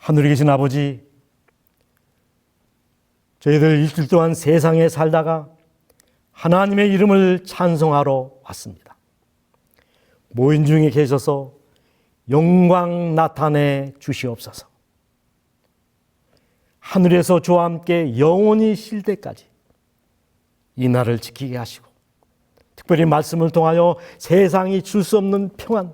하늘에 계신 아버지, 저희들 일주일 동안 세상에 살다가 하나님의 이름을 찬송하러 왔습니다. 모인 중에 계셔서 영광 나타내 주시옵소서. 하늘에서 주와 함께 영원히 쉴 때까지 이 날을 지키게 하시고, 특별히 말씀을 통하여 세상이 줄 수 없는 평안,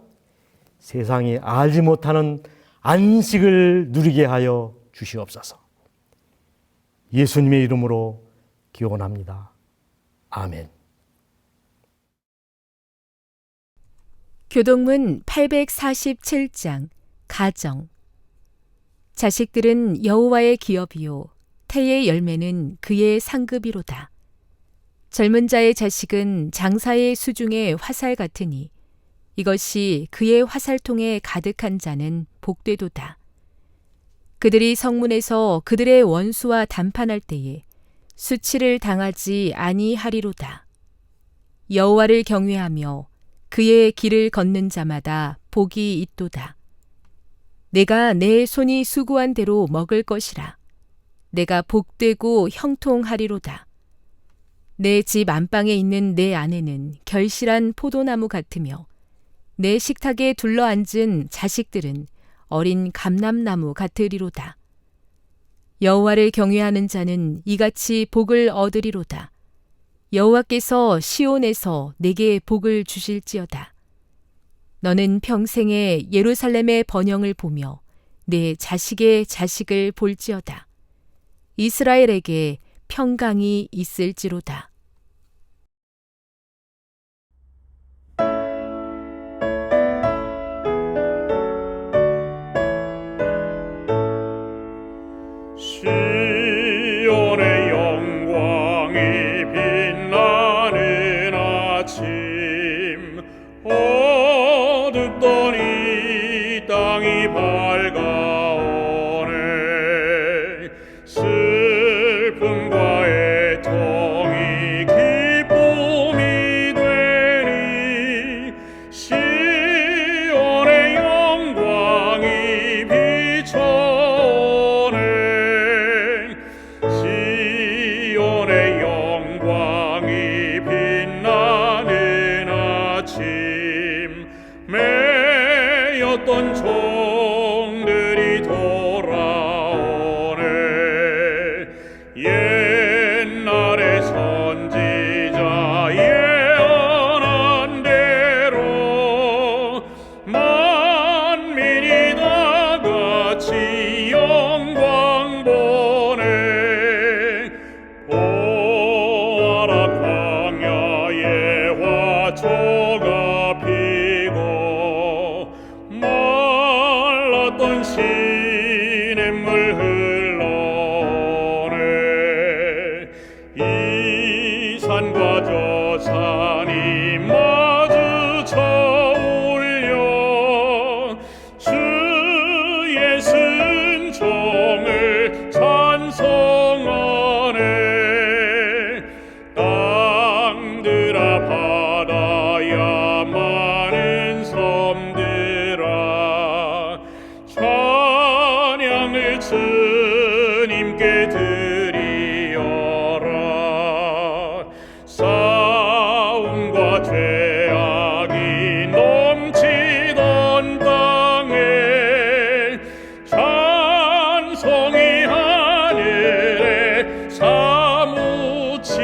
세상이 알지 못하는 안식을 누리게 하여 주시옵소서. 예수님의 이름으로 기원합니다. 아멘. 교동문 847장 가정. 자식들은 여호와의 기업이요 태의 열매는 그의 상급이로다. 젊은 자의 자식은 장사의 수중의 화살 같으니 이것이 그의 화살통에 가득한 자는 복되도다. 그들이 성문에서 그들의 원수와 담판할 때에 수치를 당하지 아니하리로다. 여호와를 경외하며 그의 길을 걷는 자마다 복이 있도다. 내가 내 손이 수고한 대로 먹을 것이라. 내가 복되고 형통하리로다. 내 집 안방에 있는 내 아내는 결실한 포도나무 같으며 내 식탁에 둘러앉은 자식들은 어린 감람나무 같으리로다. 여호와를 경외하는 자는 이같이 복을 얻으리로다. 여호와께서 시온에서 내게 복을 주실지어다. 너는 평생에 예루살렘의 번영을 보며 내 자식의 자식을 볼지어다. 이스라엘에게 평강이 있을지로다. 시온의 영광이 빛나는 아침, 어둡던 이 땅이 밝아오네. 슬픔과 애통이 기쁨이 되니 시온의 영광이 비춰오네. 시온의 영광이 빛나는 아침, 매였던 종들이 돌아오네. 옛날의 선지자 예언한 대로 만민이 다 같이 영광 보네. 보아라, 광야에 화초가 피고 말랐던 시냇물 흘러오네. 이 산과 저 산이 마주쳐 울려 주의 순종을 찬송하네. 땅들아, 바다야, 많은 섬들아, 찬양을 주님께 드리어라. 싸움과 죄악이 넘치던 땅에 찬송이 하늘에 사무치네.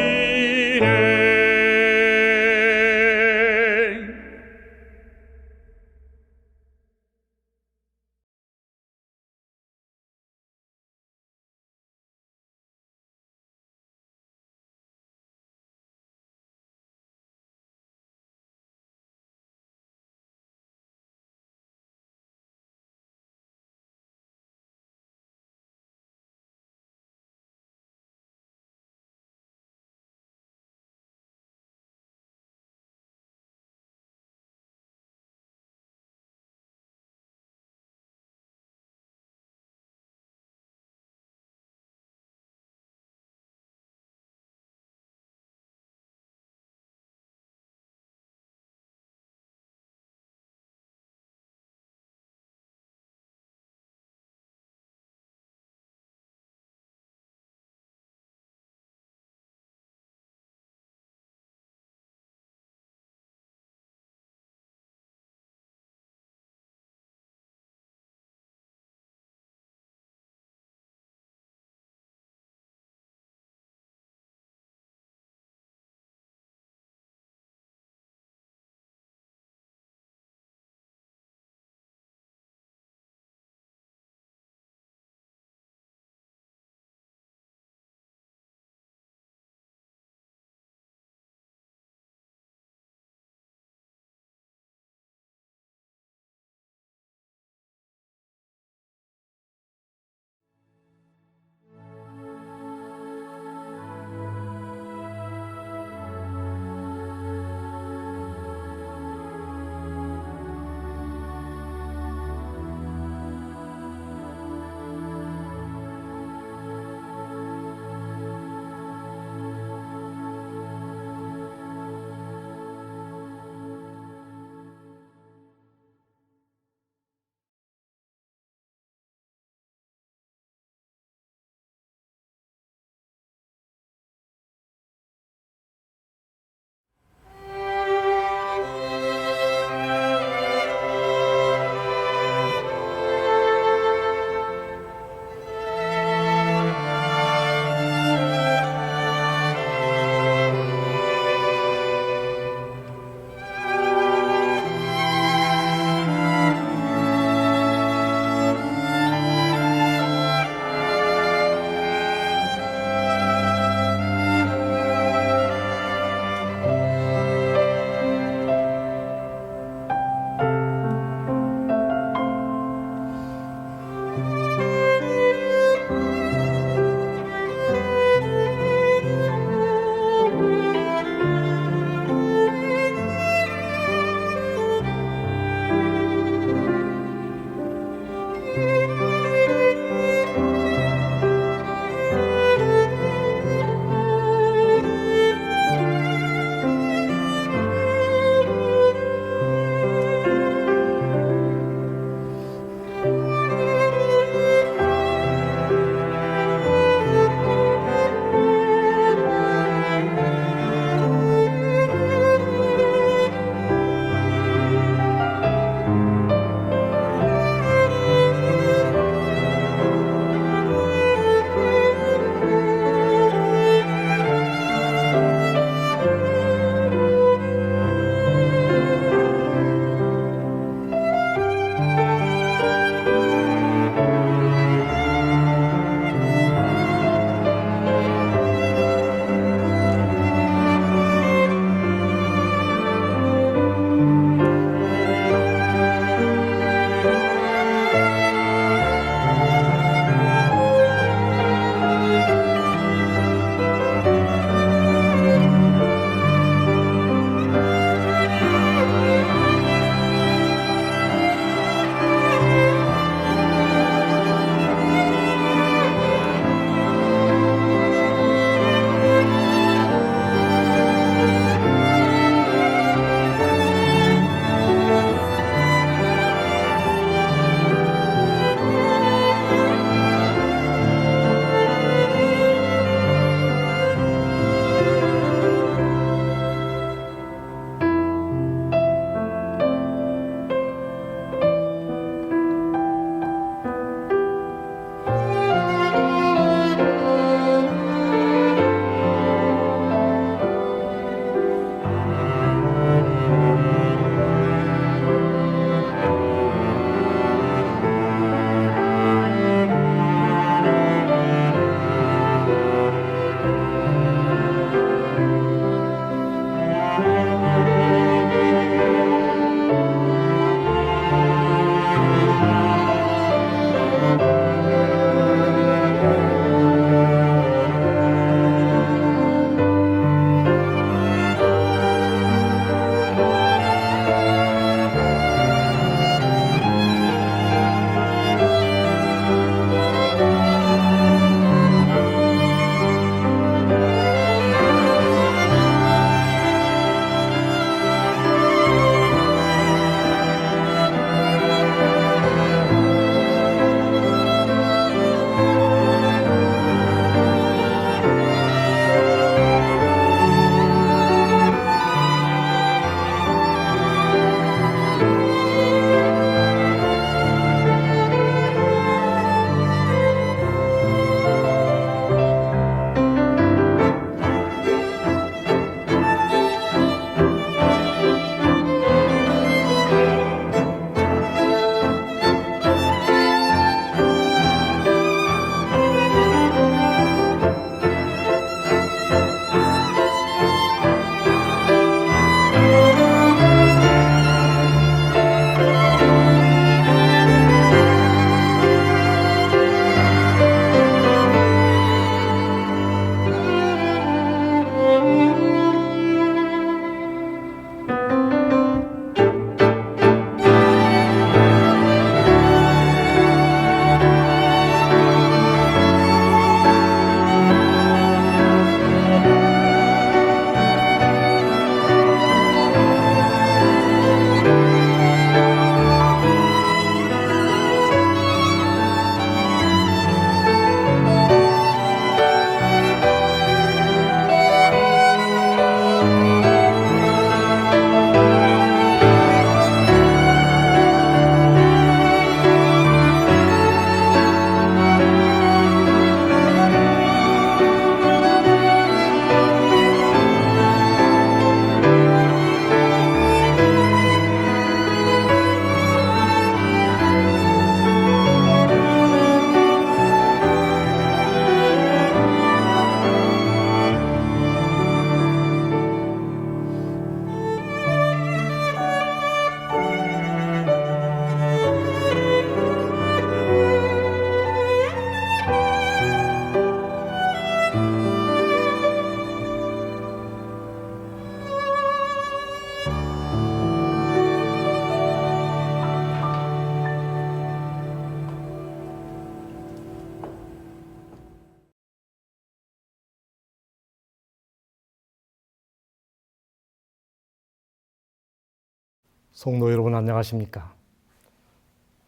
성도 여러분 안녕하십니까?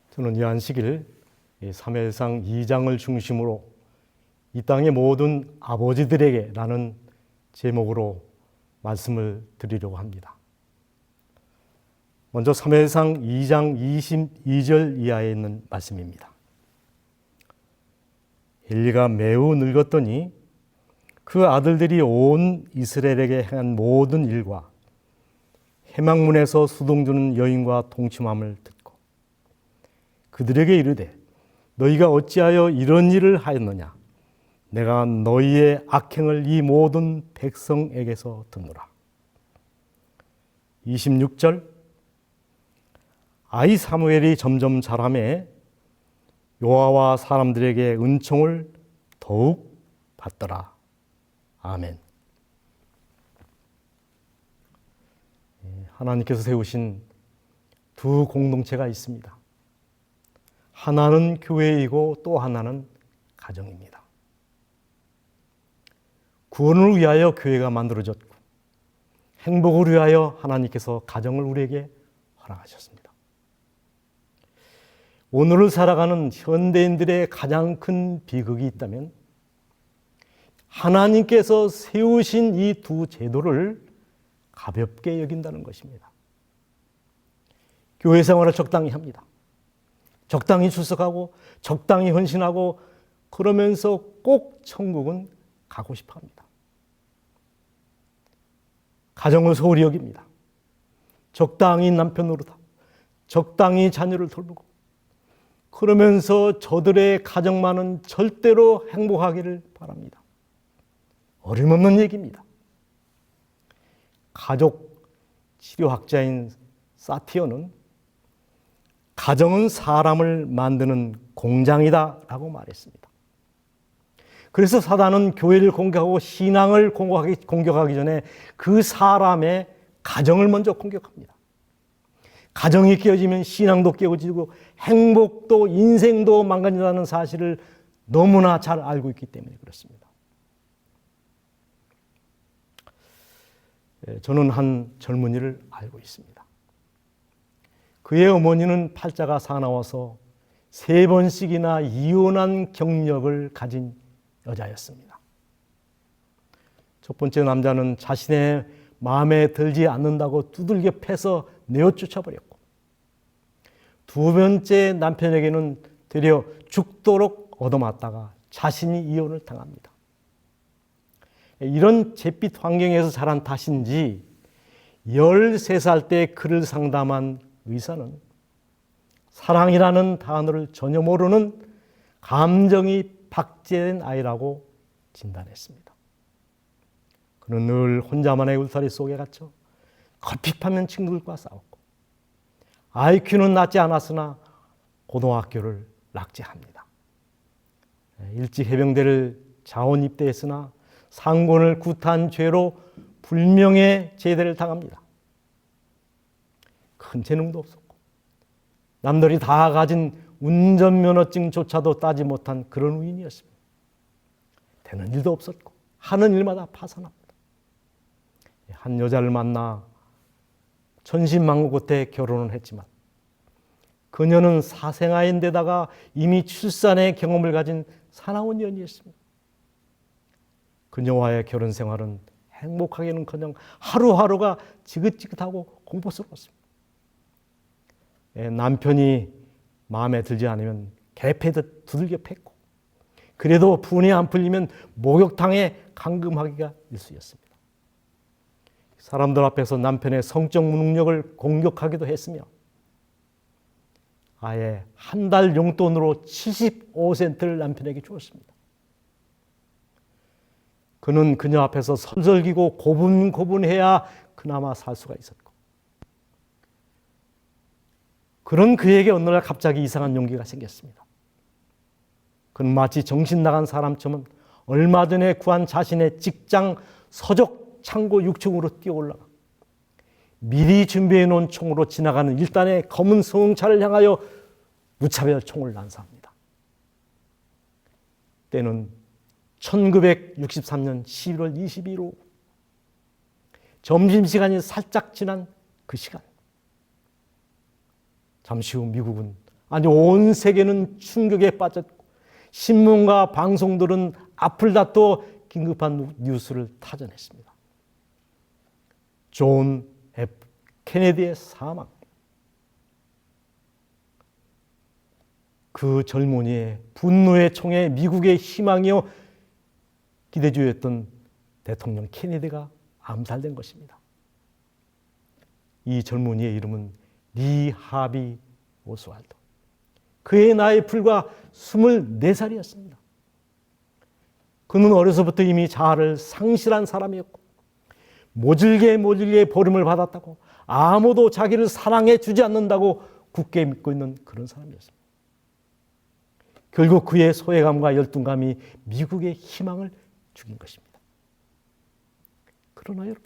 저는 요한식일 사무엘상 2장을 중심으로 이 땅의 모든 아버지들에게 라는 제목으로 말씀을 드리려고 합니다. 먼저 사무엘상 2장 22절 이하에 있는 말씀입니다. 엘리가 매우 늙었더니 그 아들들이 온 이스라엘에게 행한 모든 일과 해망문에서 수동 주는 여인과 동침함을 듣고 그들에게 이르되 너희가 어찌하여 이런 일을 하였느냐? 내가 너희의 악행을 이 모든 백성에게서 듣노라. 26절 아이 사무엘이 점점 자라매 여호와와 사람들에게 은총을 더욱 받더라. 아멘. 하나님께서 세우신 두 공동체가 있습니다. 하나는 교회이고 또 하나는 가정입니다. 구원을 위하여 교회가 만들어졌고 행복을 위하여 하나님께서 가정을 우리에게 허락하셨습니다. 오늘을 살아가는 현대인들의 가장 큰 비극이 있다면 하나님께서 세우신 이 두 제도를 가볍게 여긴다는 것입니다. 교회 생활을 적당히 합니다. 적당히 출석하고 적당히 헌신하고 그러면서 꼭 천국은 가고 싶어 합니다. 가정을 소홀히 여깁니다. 적당히 남편 노릇하고 적당히 자녀를 돌보고 그러면서 저들의 가정만은 절대로 행복하기를 바랍니다. 어림없는 얘기입니다. 가족 치료학자인 사티어는 가정은 사람을 만드는 공장이다라고 말했습니다. 그래서 사단은 교회를 공격하고 신앙을 공격하기 전에 그 사람의 가정을 먼저 공격합니다. 가정이 깨어지면 신앙도 깨어지고 행복도 인생도 망가진다는 사실을 너무나 잘 알고 있기 때문에 그렇습니다. 저는 한 젊은이를 알고 있습니다. 그의 어머니는 팔자가 사나워서 3번씩이나 이혼한 경력을 가진 여자였습니다. 첫 번째 남자는 자신의 마음에 들지 않는다고 두들겨 패서 내어 쫓아버렸고 두 번째 남편에게는 되려 죽도록 얻어맞다가 자신이 이혼을 당합니다. 이런 잿빛 환경에서 자란 탓인지 13살 때 그를 상담한 의사는 사랑이라는 단어를 전혀 모르는 감정이 박제된 아이라고 진단했습니다. 그는 늘 혼자만의 울타리 속에 갇혀 걸핏하면 친구들과 싸웠고 IQ는 낮지 않았으나 고등학교를 낙제합니다. 일찍 해병대를 자원 입대했으나 상권을 구타한 죄로 불명예 제대를 당합니다. 큰 재능도 없었고 남들이 다 가진 운전면허증조차도 따지 못한 그런 우인이었습니다. 되는 일도 없었고 하는 일마다 파산합니다. 한 여자를 만나 천신만고 끝에 결혼을 했지만 그녀는 사생아인데다가 이미 출산의 경험을 가진 사나운 여인이었습니다. 그녀와의 결혼 생활은 행복하기는커녕 하루하루가 지긋지긋하고 공포스러웠습니다. 남편이 마음에 들지 않으면 개패듯 두들겨 팼고 그래도 분이 안 풀리면 목욕탕에 감금하기가 일쑤였습니다. 사람들 앞에서 남편의 성적 무능력을 공격하기도 했으며 아예 한 달 용돈으로 75센트를 남편에게 주었습니다. 그는 그녀 앞에서 설설기고 고분고분해야 그나마 살 수가 있었고 그런 그에게 어느 날 갑자기 이상한 용기가 생겼습니다. 그는 마치 정신 나간 사람처럼 얼마 전에 구한 자신의 직장 서적 창고 6층으로 뛰어 올라가 미리 준비해 놓은 총으로 지나가는 일단의 검은 소형차를 향하여 무차별 총을 난사합니다. 때는 1963년 11월 22일 오후 점심시간이 살짝 지난 그 시간 잠시 후 미국은, 아니 온 세계는 충격에 빠졌고 신문과 방송들은 앞을 다투어 긴급한 뉴스를 타전했습니다. 존 F. 케네디의 사망. 그 젊은이의 분노의 총에 미국의 희망이요 기대주였던 대통령 케네디가 암살된 것입니다. 이 젊은이의 이름은 리 하비 오스왈드. 그의 나이 불과 24살이었습니다. 그는 어려서부터 이미 자아를 상실한 사람이었고 모질게 보름을 받았다고, 아무도 자기를 사랑해 주지 않는다고 굳게 믿고 있는 그런 사람이었습니다. 결국 그의 소외감과 열등감이 미국의 희망을 죽인 것입니다. 그러나 여러분,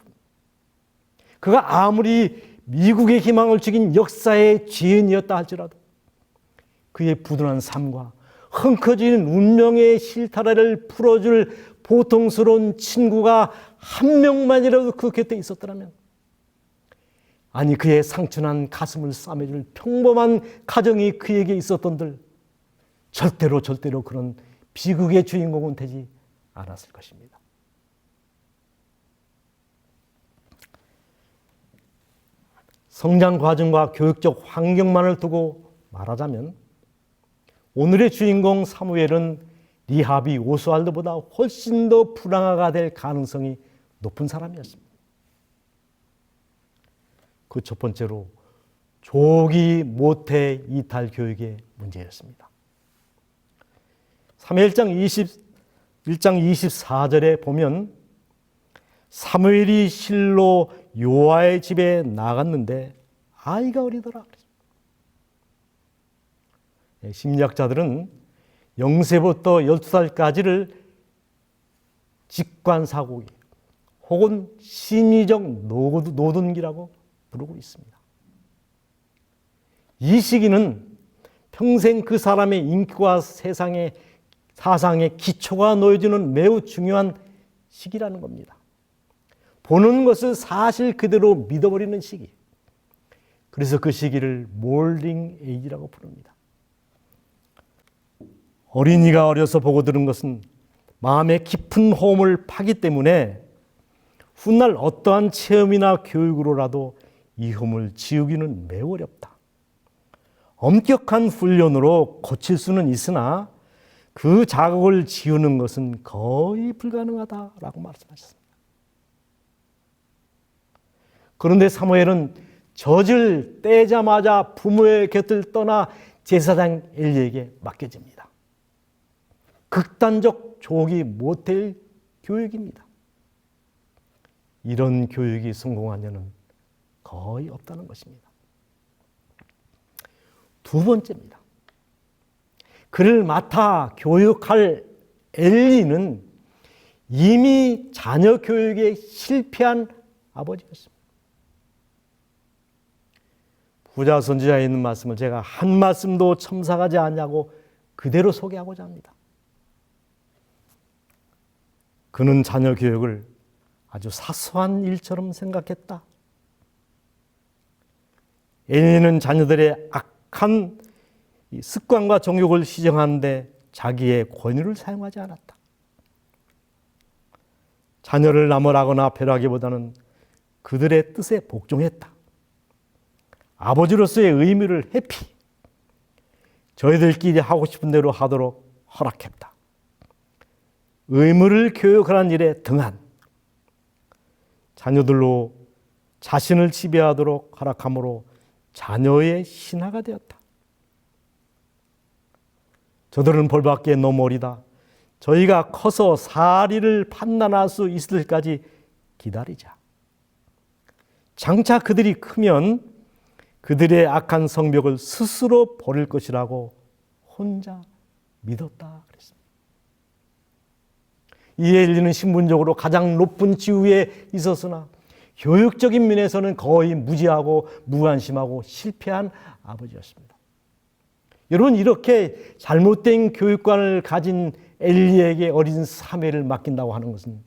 그가 아무리 미국의 희망을 죽인 역사의 죄인이었다 할지라도 그의 부드러운 삶과 헝클어진 운명의 실타래를 풀어줄 보통스러운 친구가 한 명만이라도 그 곁에 있었더라면, 아니 그의 상처난 가슴을 싸매줄 평범한 가정이 그에게 있었던들 절대로 그런 비극의 주인공은 되지 않았을 것입니다. 성장 과정과 교육적 환경만을 두고 말하자면 오늘의 주인공 사무엘은 리하비 오스왈드보다 훨씬 더 불황아가 될 가능성이 높은 사람이었습니다. 그 첫 번째로 조기 모태 이탈 교육의 문제였습니다. 사무엘상 1장 24절에 보면 사무엘이 실로 요아의 집에 나갔는데 아이가 어리더라. 심리학자들은 0세부터 12살까지를 직관사고기 혹은 심리적 노둔기라고 부르고 있습니다. 이 시기는 평생 그 사람의 인격과 사상의 기초가 놓여지는 매우 중요한 시기라는 겁니다. 보는 것을 사실 그대로 믿어버리는 시기. 그래서 그 시기를 몰딩 에이지라고 부릅니다. 어린이가 어려서 보고 들은 것은 마음에 깊은 호흡을 파기 때문에 훗날 어떠한 체험이나 교육으로라도 이 홈을 지우기는 매우 어렵다. 엄격한 훈련으로 고칠 수는 있으나 그 자극을 지우는 것은 거의 불가능하다라고 말씀하셨습니다. 그런데 사무엘은 젖을 떼자마자 부모의 곁을 떠나 제사장 엘리에게 맡겨집니다. 극단적 조기 모텔 교육입니다. 이런 교육이 성공한 여는 거의 없다는 것입니다. 두 번째입니다. 그를 맡아 교육할 엘리는 이미 자녀 교육에 실패한 아버지였습니다. 부자 선지자에 있는 말씀을 제가 한 말씀도 첨삭하지 않냐고 그대로 소개하고자 합니다. 그는 자녀 교육을 아주 사소한 일처럼 생각했다. 엘리는 자녀들의 악한 습관과 정욕을 시정하는데 자기의 권위를 사용하지 않았다. 자녀를 나무라거나 배려하기보다는 그들의 뜻에 복종했다. 아버지로서의 의무를 회피, 저희들끼리 하고 싶은 대로 하도록 허락했다. 의무를 교육하는 일에 등한, 자녀들로 자신을 지배하도록 허락함으로 자녀의 신하가 되었다. 저들은 벌받기에 너무 어리다. 저희가 커서 사리를 판단할 수 있을 때까지 기다리자. 장차 그들이 크면 그들의 악한 성벽을 스스로 버릴 것이라고 혼자 믿었다 그랬습니다. 이 엘리는 신분적으로 가장 높은 지위에 있었으나 교육적인 면에서는 거의 무지하고 무관심하고 실패한 아버지였습니다. 여러분, 이렇게 잘못된 교육관을 가진 엘리에게 어린 사무엘을 맡긴다고 하는 것은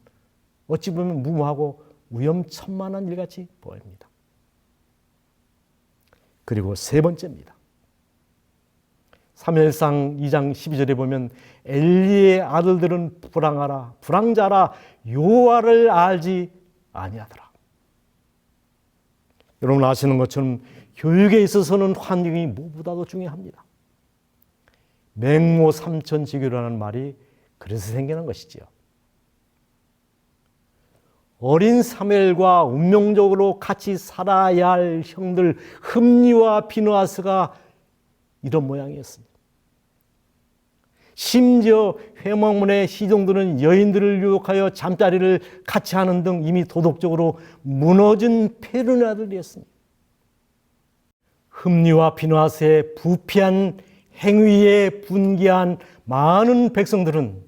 어찌 보면 무모하고 위험천만한 일같이 보입니다. 그리고 세 번째입니다. 사무엘상 2장 12절에 보면 엘리의 아들들은 불황자라 여호와를 알지 아니하더라. 여러분 아시는 것처럼 교육에 있어서는 환경이 무엇보다도 중요합니다. 맹모 삼천지교라는 말이 그래서 생기는 것이지요. 어린 사무엘과 운명적으로 같이 살아야 할 형들 흠니와 비느하스가 이런 모양이었습니다. 심지어 회막문의 시종들은 여인들을 유혹하여 잠자리를 같이 하는 등 이미 도덕적으로 무너진 페르네 아들이었습니다. 흠니와 비느하스의 부패한 행위에 분개한 많은 백성들은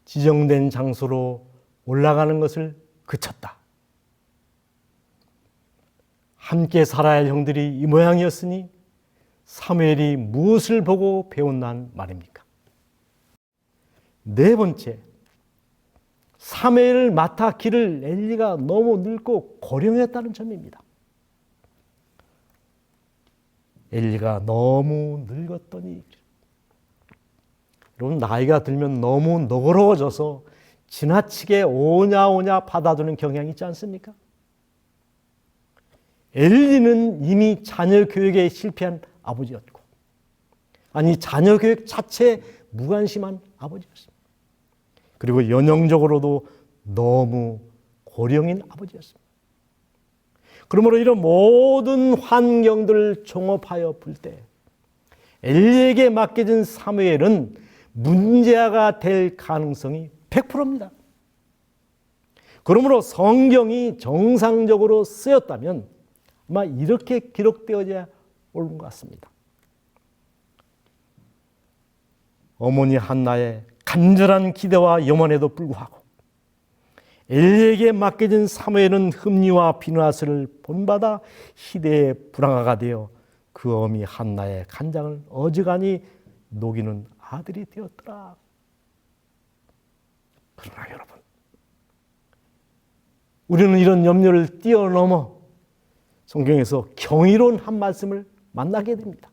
지정된 장소로 올라가는 것을 그쳤다. 함께 살아야 할 형들이 이 모양이었으니 사무엘이 무엇을 보고 배웠난 말입니까? 네 번째, 사무엘을 맡았기를 엘리가 너무 늙고 고령했다는 점입니다. 엘리가 너무 늙었더니, 여러분 나이가 들면 너무 너그러워져서 지나치게 오냐 받아두는 경향이 있지 않습니까? 엘리는 이미 자녀 교육에 실패한 아버지였고, 아니 자녀 교육 자체에 무관심한 아버지였습니다. 그리고 연영적으로도 너무 고령인 아버지였습니다. 그러므로 이런 모든 환경들을 종합하여 볼 때 엘리에게 맡겨진 사무엘은 문제아가 될 가능성이 100%입니다. 그러므로 성경이 정상적으로 쓰였다면 아마 이렇게 기록되어야 옳은 것 같습니다. 어머니 한나의 간절한 기대와 염원에도 불구하고 엘리에게 맡겨진 사무엘은 흠니와 비느하스를 본받아 시대의 불황아가 되어 그 어미 한나의 간장을 어지간히 녹이는 아들이 되었더라. 그러나 여러분, 우리는 이런 염려를 뛰어넘어 성경에서 경이로운 한 말씀을 만나게 됩니다.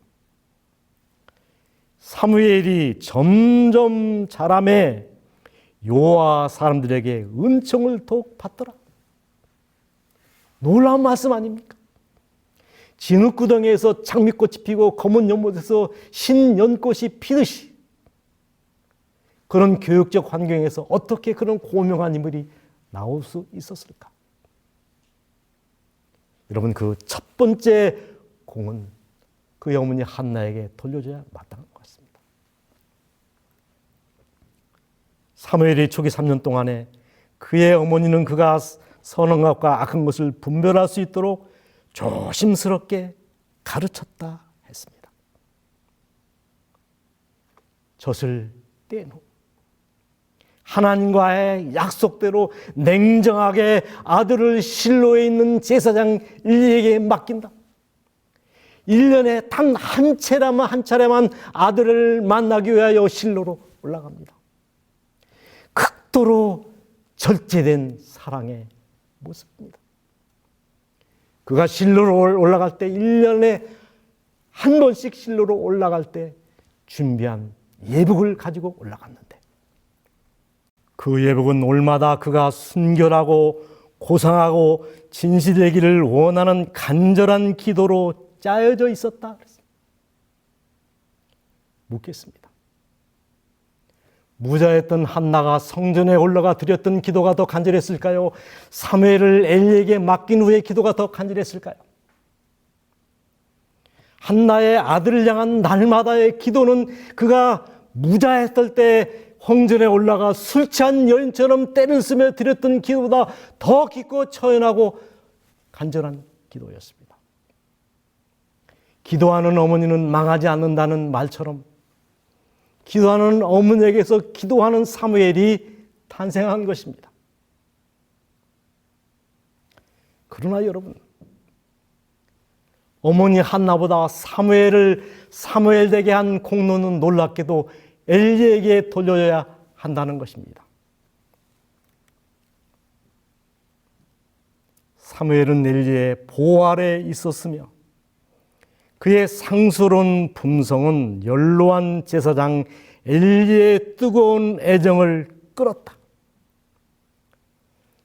사무엘이 점점 자라매 여호와 사람들에게 은총을 더욱 받더라. 놀라운 말씀 아닙니까? 진흙구덩이에서 장미꽃이 피고 검은 연못에서 신연꽃이 피듯이 그런 교육적 환경에서 어떻게 그런 고명한 인물이 나올 수 있었을까? 여러분, 그 첫 번째 공은 그 어머니 한나에게 돌려줘야 마땅한 것 같습니다. 사무엘이 초기 3년 동안에 그의 어머니는 그가 선한 것과 악한 것을 분별할 수 있도록 조심스럽게 가르쳤다 했습니다. 젖을 뗀 후 하나님과의 약속대로 냉정하게 아들을 실로에 있는 제사장 엘리에게 맡긴다. 1년에 단 한 차례만 아들을 만나기 위하여 실로로 올라갑니다. 극도로 절제된 사랑의 모습입니다. 그가 실로로 올라갈 때 1년에 한 번씩 실로로 올라갈 때 준비한 예복을 가지고 올라갔는데 그 예복은 올마다 그가 순결하고 고상하고 진실되기를 원하는 간절한 기도로 짜여져 있었다. 묻겠습니다. 무자였던 한나가 성전에 올라가 드렸던 기도가 더 간절했을까요? 사무엘을 엘리에게 맡긴 후의 기도가 더 간절했을까요? 한나의 아들을 향한 날마다의 기도는 그가 무자했을 때 성전에 올라가 술 취한 여인처럼 때를 쓰며 드렸던 기도보다 더 깊고 처연하고 간절한 기도였습니다. 기도하는 어머니는 망하지 않는다는 말처럼 기도하는 어머니에게서 기도하는 사무엘이 탄생한 것입니다. 그러나 여러분, 어머니 한나보다 사무엘 되게 한 공로는 놀랍게도 엘리에게 돌려줘야 한다는 것입니다. 사무엘은 엘리의 보호 아래에 있었으며 그의 상스러운 품성은 연로한 제사장 엘리의 뜨거운 애정을 끌었다.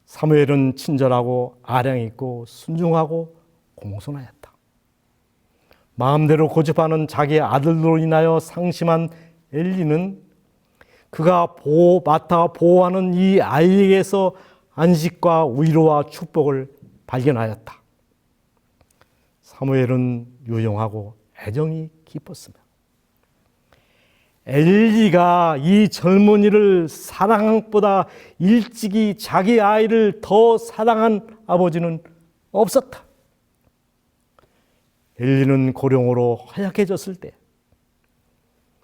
사무엘은 친절하고 아량 있고 순종하고 공손하였다. 마음대로 고집하는 자기 아들로 인하여 상심한 엘리는 그가 맡아 보호하는 이 아이에게서 안식과 위로와 축복을 발견하였다. 사무엘은 유용하고 애정이 깊었으며 엘리가 이 젊은이를 사랑한 것보다 일찍이 자기 아이를 더 사랑한 아버지는 없었다. 엘리는 고령으로 허약해졌을 때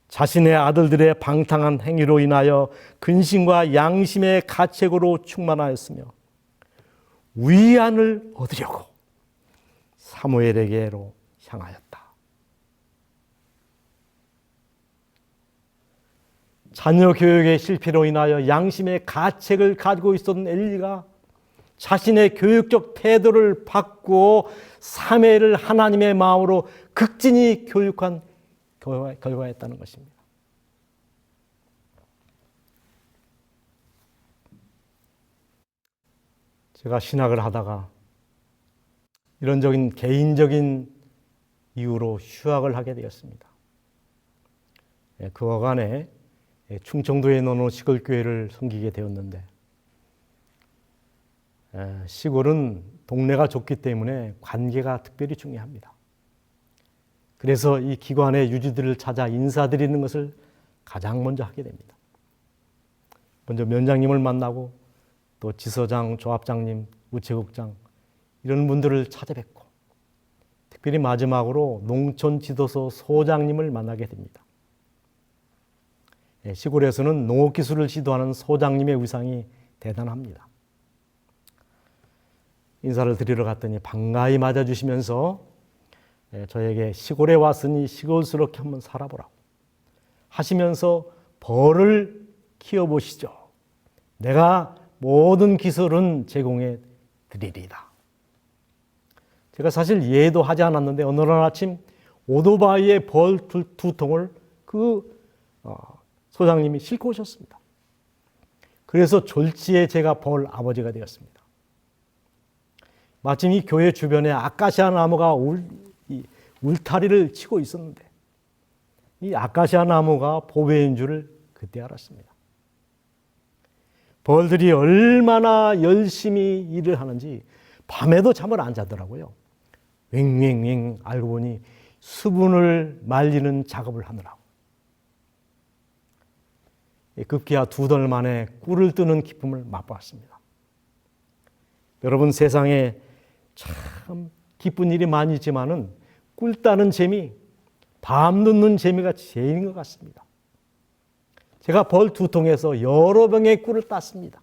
자신의 아들들의 방탕한 행위로 인하여 근심과 양심의 가책으로 충만하였으며 위안을 얻으려고 사무엘에게로 향하였다. 자녀 교육의 실패로 인하여 양심의 가책을 가지고 있었던 엘리가 자신의 교육적 태도를 바꾸어 사무엘을 하나님의 마음으로 극진히 교육한 결과였다는 것입니다. 제가 신학을 하다가 이런적인 개인적인 이유로 휴학을 하게 되었습니다. 그와 간에 충청도에 있는 어느 시골교회를 섬기게 되었는데 시골은 동네가 좁기 때문에 관계가 특별히 중요합니다. 그래서 이 기관의 유지들을 찾아 인사드리는 것을 가장 먼저 하게 됩니다. 먼저 면장님을 만나고 또 지서장, 조합장님, 우체국장 이런 분들을 찾아뵙고 특별히 마지막으로 농촌지도소 소장님을 만나게 됩니다. 시골에서는 농업기술을 지도하는 소장님의 위상이 대단합니다. 인사를 드리러 갔더니 반가이 맞아주시면서 저에게 시골에 왔으니 시골스럽게 한번 살아보라고 하시면서 벌을 키워보시죠. 내가 모든 기술은 제공해 드리리다. 제가 사실 이해도 하지 않았는데 어느 날 아침 오토바이에 벌 두 통을 소장님이 싣고 오셨습니다. 그래서 졸지에 제가 벌 아버지가 되었습니다. 마침 이 교회 주변에 아카시아 나무가 울타리를 치고 있었는데 이 아카시아 나무가 보배인 줄을 그때 알았습니다. 벌들이 얼마나 열심히 일을 하는지 밤에도 잠을 안 자더라고요. 왱왱왱 알고 보니 수분을 말리는 작업을 하느라고. 급기야 2달 만에 꿀을 뜨는 기쁨을 맛보았습니다. 여러분 세상에 참 기쁜 일이 많이 있지만은 꿀 따는 재미, 밤 늦는 재미가 제일인 것 같습니다. 제가 벌 2통에서 여러 병의 꿀을 땄습니다.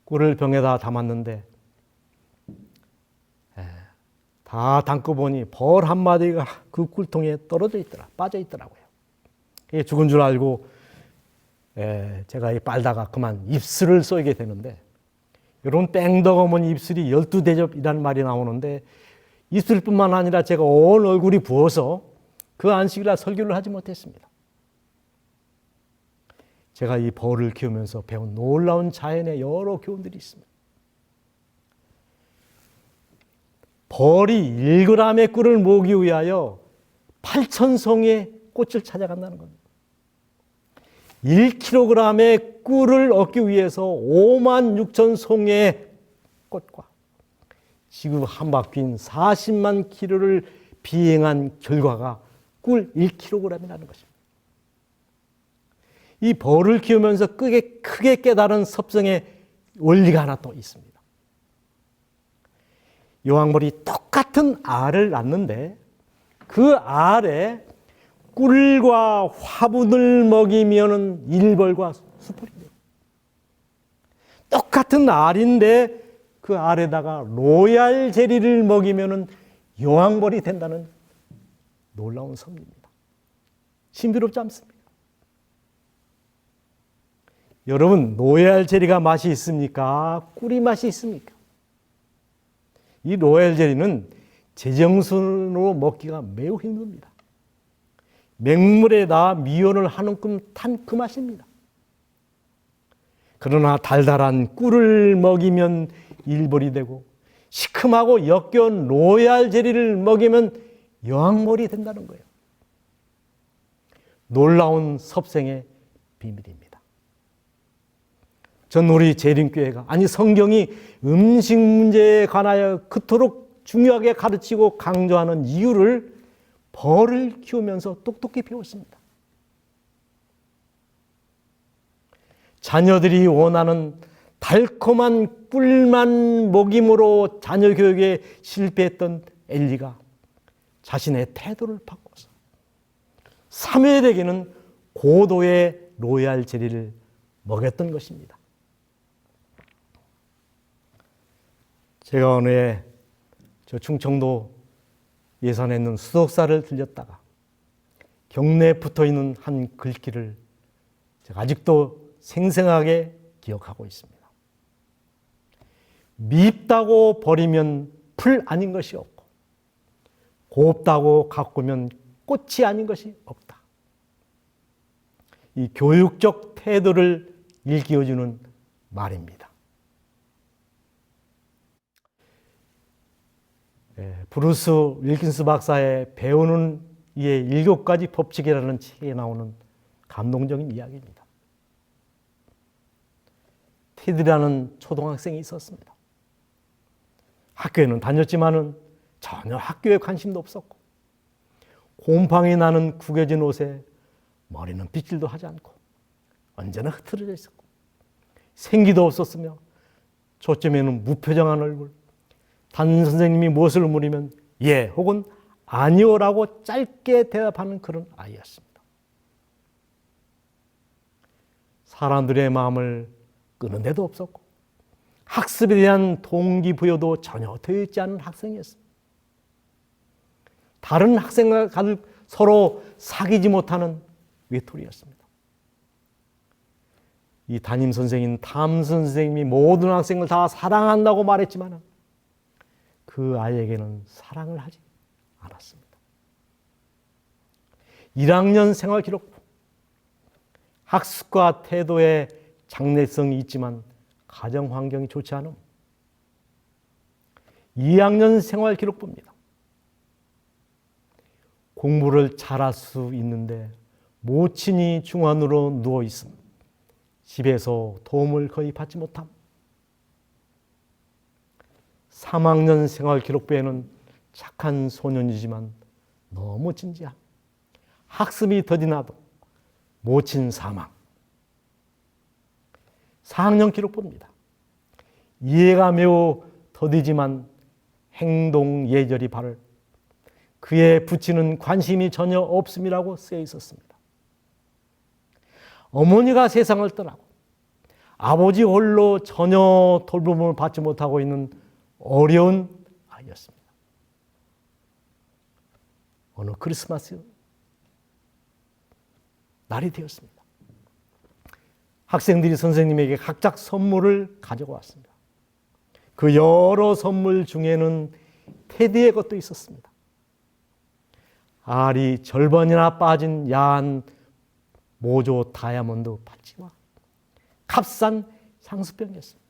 꿀을 병에다 담았는데 다 담고 보니 벌 한 마리가 그 꿀통에 빠져 있더라고요. 죽은 줄 알고 제가 빨다가 그만 입술을 쏘게 되는데 여러분 뺑덕 어머니 입술이 12대접이라는 말이 나오는데 입술뿐만 아니라 제가 온 얼굴이 부어서 그 안식일날 설교를 하지 못했습니다. 제가 이 벌을 키우면서 배운 놀라운 자연의 여러 교훈들이 있습니다. 벌이 1g의 꿀을 모으기 위하여 8,000송의 꽃을 찾아간다는 겁니다. 1kg의 꿀을 얻기 위해서 56,000송의 꽃과 지구 한 바퀴인 40만 킬로를 비행한 결과가 꿀 1kg이라는 것입니다. 이 벌을 키우면서 크게 깨달은 섭성의 원리가 하나 또 있습니다. 여왕벌이 똑같은 알을 낳는데 그 알에 꿀과 화분을 먹이면은 일벌과 수풀이 돼요. 똑같은 알인데 그 알에다가 로얄 젤리를 먹이면은 여왕벌이 된다는 놀라운 섭리입니다. 신비롭지 않습니까? 여러분, 로얄 젤리가 맛이 있습니까? 꿀이 맛이 있습니까? 이 로얄 젤리는 제정신으로 먹기가 매우 힘듭니다. 맹물에다 미원을 한 움큼 탄 그 맛입니다. 그러나 달달한 꿀을 먹이면 일벌이 되고 시큼하고 역겨운 로얄 제리를 먹이면 여왕벌이 된다는 거예요. 놀라운 섭생의 비밀입니다. 전 우리 재림교회가, 아니 성경이 음식 문제에 관하여 그토록 중요하게 가르치고 강조하는 이유를 벌을 키우면서 똑똑히 배웠습니다. 자녀들이 원하는 달콤한 꿀만 먹임으로 자녀 교육에 실패했던 엘리가 자신의 태도를 바꿔서 사무엘에게는 고도의 로얄 제리를 먹였던 것입니다. 제가 어느 저 충청도 예산에 있는 수덕사를 들렸다가 경내에 붙어있는 한 글귀를 제가 아직도 생생하게 기억하고 있습니다. 밉다고 버리면 풀 아닌 것이 없고 곱다고 가꾸면 꽃이 아닌 것이 없다. 이 교육적 태도를 일깨워주는 말입니다. 브루스 윌킨스 박사의 배우는 이의 7가지 법칙이라는 책에 나오는 감동적인 이야기입니다. 테디라는 초등학생이 있었습니다. 학교에는 다녔지만은 전혀 학교에 관심도 없었고 곰팡이 나는 구겨진 옷에 머리는 빗질도 하지 않고 언제나 흐트러져 있었고 생기도 없었으며 초점에는 무표정한 얼굴, 담임 선생님이 무엇을 물으면 예 혹은 아니오라고 짧게 대답하는 그런 아이였습니다. 사람들의 마음을 끄는 데도 없었고 학습에 대한 동기부여도 전혀 되어 있지 않은 학생이었습니다. 다른 학생과 서로 사귀지 못하는 외톨이였습니다. 이 담임 선생인 탐 선생님이 모든 학생을 다 사랑한다고 말했지만 그 아이에게는 사랑을 하지 않았습니다. 1학년 생활기록부, 학습과 태도에 장래성이 있지만 가정 환경이 좋지 않음. 2학년 생활기록부입니다. 공부를 잘할 수 있는데 모친이 중환으로 누워 있음. 집에서 도움을 거의 받지 못함. 3학년 생활기록부에는 착한 소년이지만 너무 진지함. 학습이 더디나도 모친 사망. 4학년 기록부입니다. 이해가 매우 더디지만 행동 예절이 바를 그에 붙이는 관심이 전혀 없음이라고 쓰여 있었습니다. 어머니가 세상을 떠나고 아버지 홀로 전혀 돌봄을 받지 못하고 있는 어려운 아이였습니다. 어느 크리스마스 날이 되었습니다. 학생들이 선생님에게 각자 선물을 가지고 왔습니다. 그 여러 선물 중에는 테디의 것도 있었습니다. 알이 절반이나 빠진 야한 모조 다이아몬드 바지와 값싼 향수병이었습니다.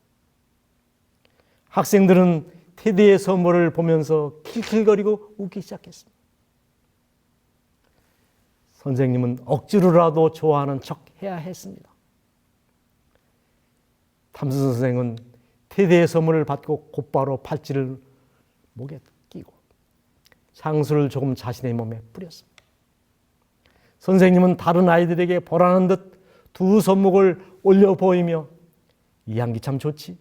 학생들은 테디의 선물을 보면서 킬킬거리고 웃기 시작했습니다. 선생님은 억지로라도 좋아하는 척 해야 했습니다. 탐스 선생은 테디의 선물을 받고 곧바로 팔찌를 목에 끼고 향수를 조금 자신의 몸에 뿌렸습니다. 선생님은 다른 아이들에게 보라는 듯 두 손목을 올려 보이며 이 향기 참 좋지.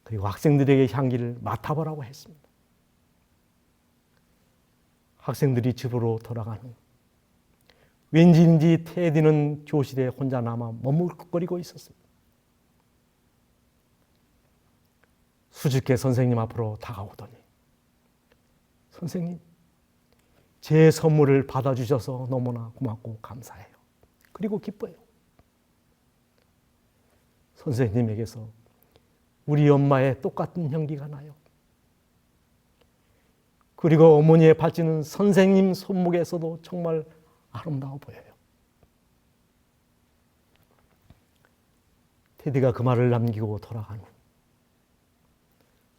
그리고 학생들에게 향기를 맡아보라고 했습니다. 학생들이 집으로 돌아간 후 왠지인지 테디는 교실에 혼자 남아 머뭇거리고 있었습니다. 수줍게 선생님 앞으로 다가오더니 선생님, 제 선물을 받아주셔서 너무나 고맙고 감사해요. 그리고 기뻐요. 선생님에게서 우리 엄마의 똑같은 향기가 나요. 그리고 어머니의 팔찌는 선생님 손목에서도 정말 아름다워 보여요. 테디가 그 말을 남기고 돌아간 후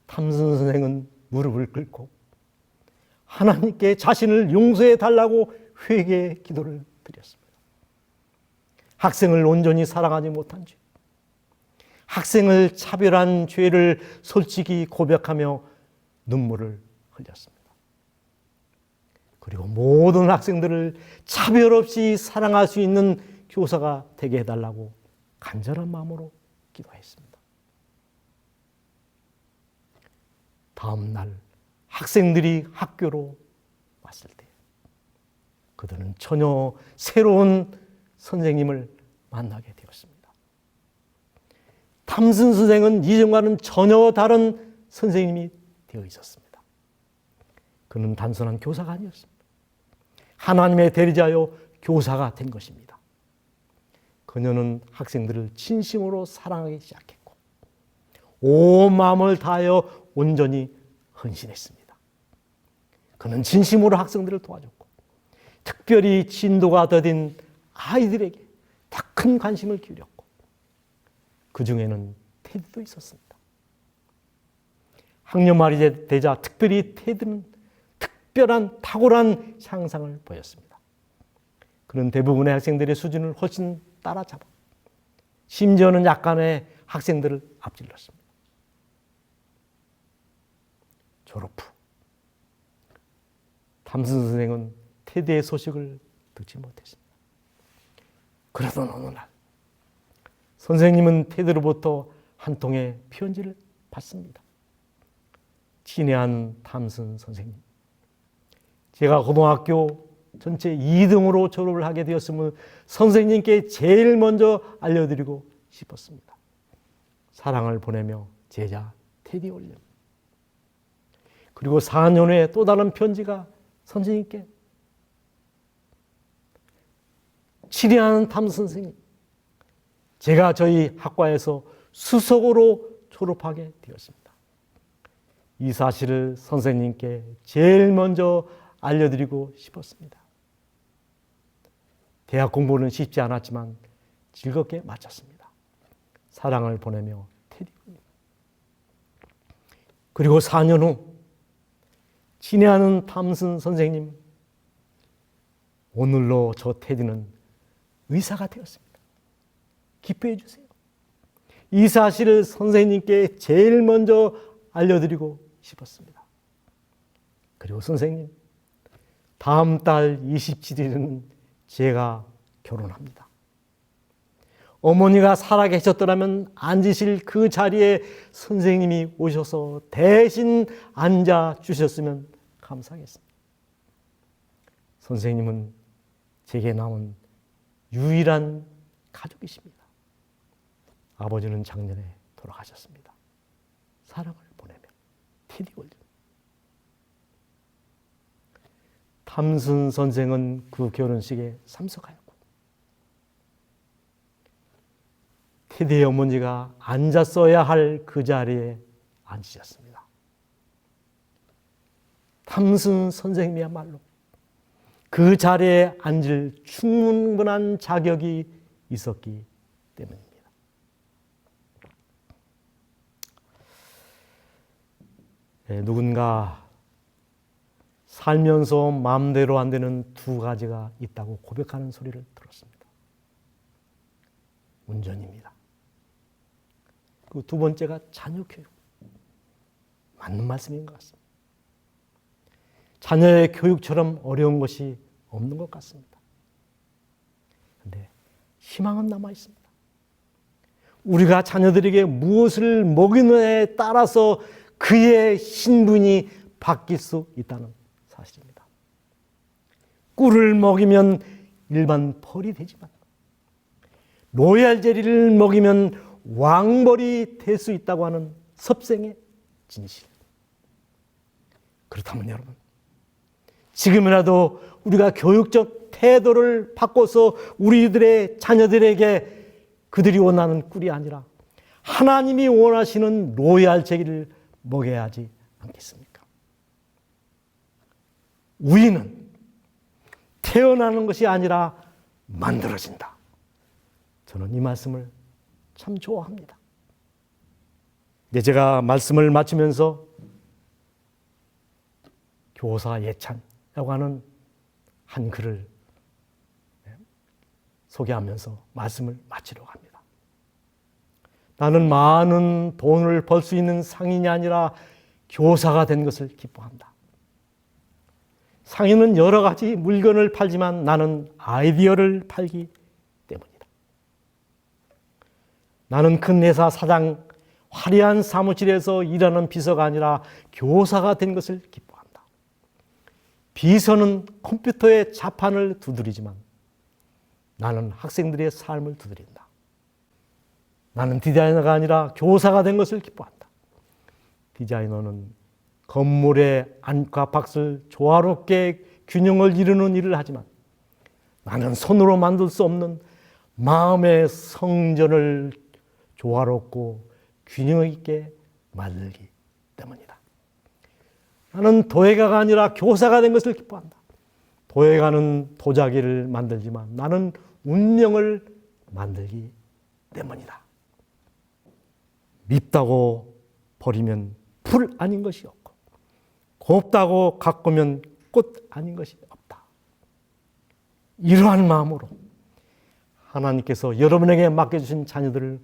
탐슨 선생은 무릎을 꿇고 하나님께 자신을 용서해 달라고 회개의 기도를 드렸습니다. 학생을 온전히 사랑하지 못한 죄, 학생을 차별한 죄를 솔직히 고백하며 눈물을 흘렸습니다. 그리고 모든 학생들을 차별 없이 사랑할 수 있는 교사가 되게 해달라고 간절한 마음으로 기도했습니다. 다음 날 학생들이 학교로 왔을 때 그들은 전혀 새로운 선생님을 만나게 되었습니다. 탐슨 선생은 이전과는 전혀 다른 선생님이 되어 있었습니다. 그는 단순한 교사가 아니었습니다. 하나님의 대리자여 교사가 된 것입니다. 그녀는 학생들을 진심으로 사랑하기 시작했고 온 마음을 다하여 온전히 헌신했습니다. 그는 진심으로 학생들을 도와줬고 특별히 진도가 더딘 아이들에게 더 큰 관심을 기울였고 그 중에는 테디도 있었습니다. 학년 말이 되자 특별히 테디는 특별한 탁월한 향상을 보였습니다. 그는 대부분의 학생들의 수준을 훨씬 따라잡아 심지어는 약간의 학생들을 앞질렀습니다. 졸업 후 탐슨 선생은 테디의 소식을 듣지 못했습니다. 그러던 어느 날 선생님은 테디로부터 한 통의 편지를 받습니다. 친애한 탐슨 선생님, 제가 고등학교 전체 2등으로 졸업을 하게 되었음을 선생님께 제일 먼저 알려드리고 싶었습니다. 사랑을 보내며 제자 테디 올림. 그리고 4년 후에 또 다른 편지가 선생님께 친애하는 탐슨 선생님, 제가 저희 학과에서 수석으로 졸업하게 되었습니다. 이 사실을 선생님께 제일 먼저 알려드리고 싶었습니다. 대학 공부는 쉽지 않았지만 즐겁게 마쳤습니다. 사랑을 보내며 테디. 그리고 4년 후 친애하는 탐슨 선생님, 오늘로 저 테디는 의사가 되었습니다. 기뻐해 주세요. 이 사실을 선생님께 제일 먼저 알려드리고 싶었습니다. 그리고 선생님, 다음 달 27일은 제가 결혼합니다. 어머니가 살아계셨더라면 앉으실 그 자리에 선생님이 오셔서 대신 앉아 주셨으면 감사하겠습니다. 선생님은 제게 남은 유일한 가족이십니다. 아버지는 작년에 돌아가셨습니다. 사랑을 보내며 테디 올림. 탐슨 선생은 그 결혼식에 참석하였고 테디의 어머니가 앉았어야 할 그 자리에 앉으셨습니다. 탐슨 선생님이야말로 그 자리에 앉을 충분한 자격이 있었기 때문입니다. 누군가 살면서 마음대로 안 되는 두 가지가 있다고 고백하는 소리를 들었습니다. 운전입니다. 그 두 번째가 자녀 교육. 맞는 말씀인 것 같습니다. 자녀의 교육처럼 어려운 것이 없는 것 같습니다. 그런데 희망은 남아 있습니다. 우리가 자녀들에게 무엇을 먹이느냐에 따라서 그의 신분이 바뀔 수 있다는 사실입니다. 꿀을 먹이면 일반 벌이 되지만 로얄 젤리를 먹이면 왕벌이 될 수 있다고 하는 섭생의 진실. 그렇다면 여러분, 지금이라도 우리가 교육적 태도를 바꿔서 우리들의 자녀들에게 그들이 원하는 꿀이 아니라 하나님이 원하시는 로얄 젤리를 먹여야 하지 않겠습니까? 우리는 태어나는 것이 아니라 만들어진다. 저는 이 말씀을 참 좋아합니다. 네, 제가 말씀을 마치면서 교사 예찬이라고 하는 한 글을 소개하면서 말씀을 마치려고 합니다. 나는 많은 돈을 벌 수 있는 상인이 아니라 교사가 된 것을 기뻐한다. 상인은 여러 가지 물건을 팔지만 나는 아이디어를 팔기 때문이다. 나는 큰 회사 사장, 화려한 사무실에서 일하는 비서가 아니라 교사가 된 것을 기뻐한다. 비서는 컴퓨터의 자판을 두드리지만 나는 학생들의 삶을 두드린다. 나는 디자이너가 아니라 교사가 된 것을 기뻐한다. 디자이너는 건물의 안과 밖을 조화롭게 균형을 이루는 일을 하지만 나는 손으로 만들 수 없는 마음의 성전을 조화롭고 균형 있게 만들기 때문이다. 나는 도예가가 아니라 교사가 된 것을 기뻐한다. 도예가는 도자기를 만들지만 나는 운명을 만들기 때문이다. 밉다고 버리면 풀 아닌 것이 없고 곱다고 가꾸면 꽃 아닌 것이 없다. 이러한 마음으로 하나님께서 여러분에게 맡겨주신 자녀들을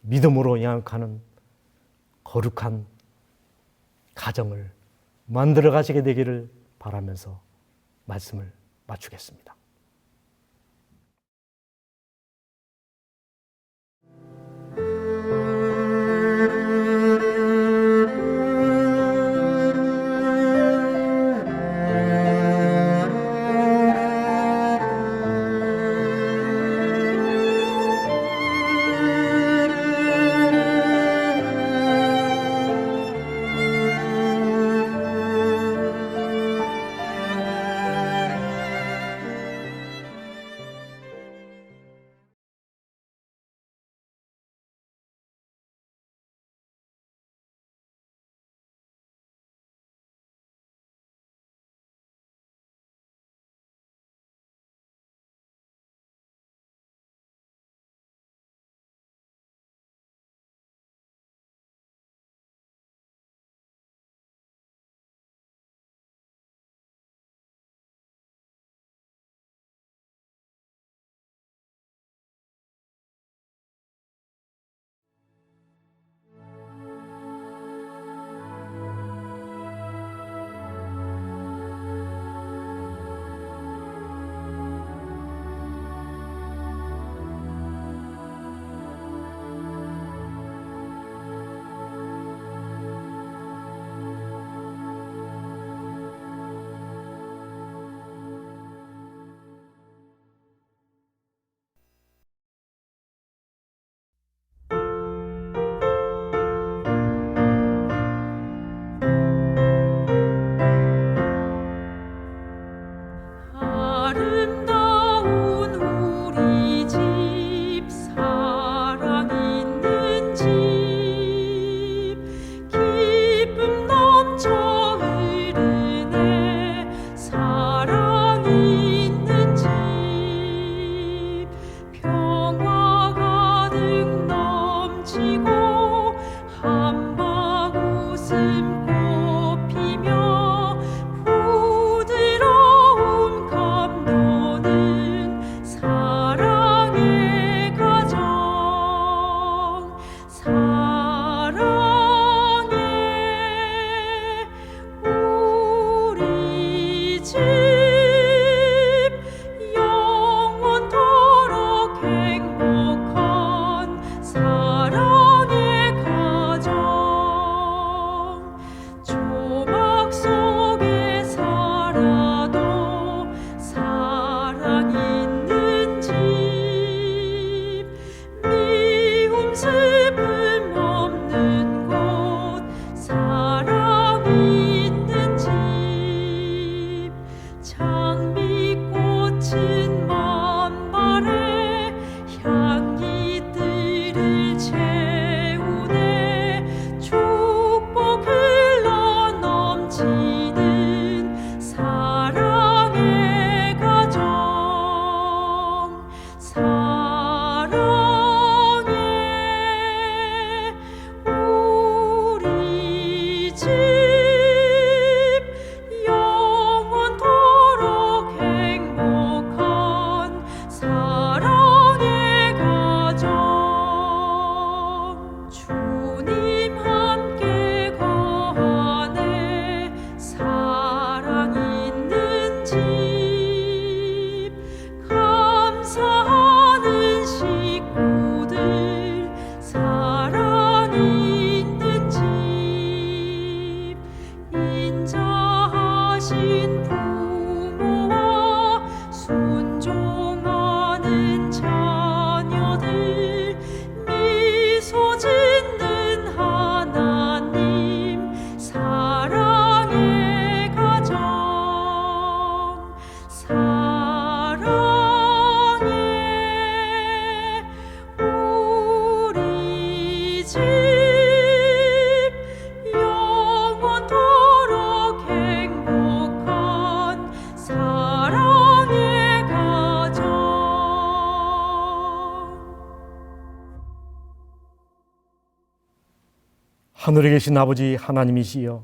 믿음으로 양육하는 거룩한 가정을 만들어 가시게 되기를 바라면서 말씀을 마치겠습니다. 집 영원토록 행복한 사랑의 가정. 하늘에 계신 아버지 하나님이시여,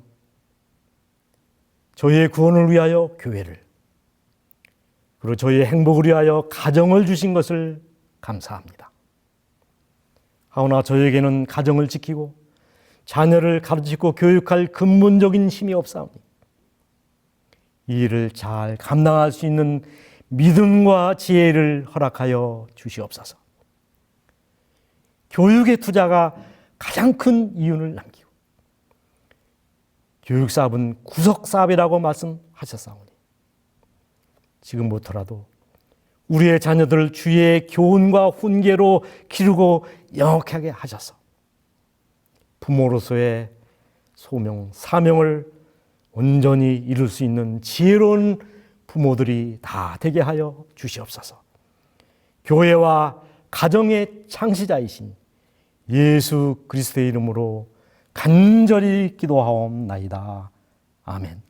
저희의 구원을 위하여 교회를, 그리고 저희의 행복을 위하여 가정을 주신 것을 감사합니다. 하오나 저에게는 가정을 지키고 자녀를 가르치고 교육할 근본적인 힘이 없사오니 이 일을 잘 감당할 수 있는 믿음과 지혜를 허락하여 주시옵소서. 교육의 투자가 가장 큰 이윤을 남기고 교육사업은 구석사업이라고 말씀하셨사오니 지금부터라도 우리의 자녀들을 주의 교훈과 훈계로 기르고 영역하게 하셔서 부모로서의 소명, 사명을 온전히 이룰 수 있는 지혜로운 부모들이 다 되게 하여 주시옵소서. 교회와 가정의 창시자이신 예수 그리스도의 이름으로 간절히 기도하옵나이다. 아멘.